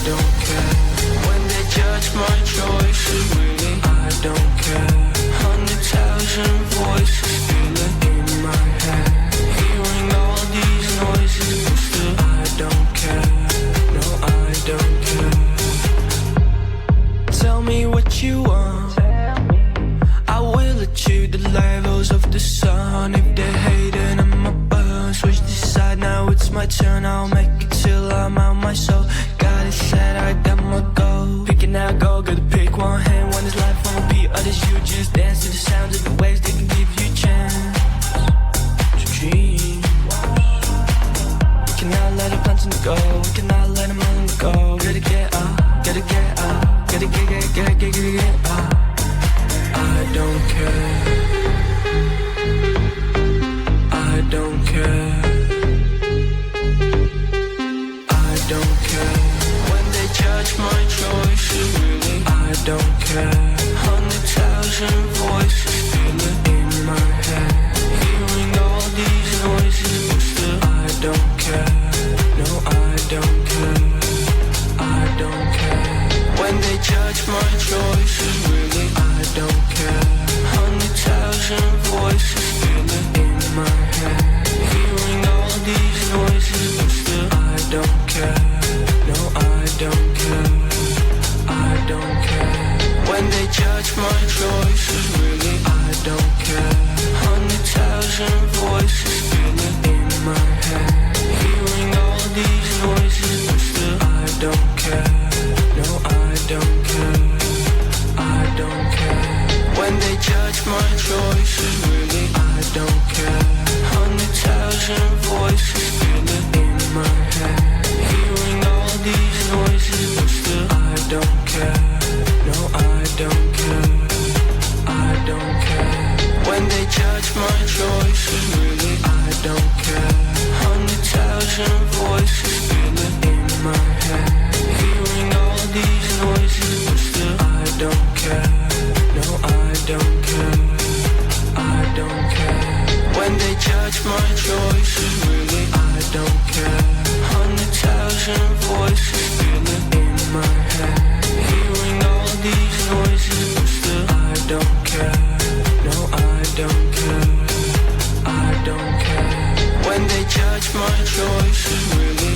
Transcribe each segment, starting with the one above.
don't care. When they judge my choices, really, I don't care. 100,000 voices feeling in my head, hearing all these noises, but still I don't care. No, I don't care. Tell me what you want, I will achieve the levels of the sun. If they're hating, I'ma burn. Switch this side, now it's my turn. I'll make it till I'm out my soul. Got it set, I got my goal. Picking out gold, gotta pick one hand. One is life on repeat, others you just dance to the sounds of the waves. They can give you a chance to dream. We cannot let our plans go, we cannot let them all go. Gotta get up, gotta get up, gotta get up. I don't care, I don't care, I don't care. When they judge my choices, really, I don't care. 100,000 voices feeling in my head, hearing all these noises, but still I don't care. No, I don't care, I don't care. When they judge my choices, really, I don't care. 100,000 voices feeling in my head, hearing all these noises, but still I don't care. No, I don't care, I don't care. When they judge my choices, really, I don't care. 100,000 voices feeling in my head, hearing all these noises, but still I don't care. No, I don't care, I don't care. When they judge my choices, really, I don't care. 100,000 voices feeling in my head, hearing all these noises, but still I don't care. No, I don't care, I don't care. When they judge my choices, really, I don't care. 100,000 voices feeling in my head, hearing all these noises, but still I don't care. No, I don't care, I don't care. When they judge my choices, really, I don't care. 100,000 voices feeling in my head, hearing all these noises, but still I don't care. No, I don't care, I don't care. When they judge my choices, really,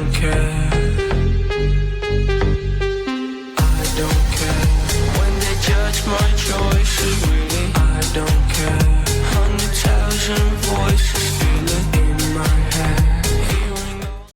don't care.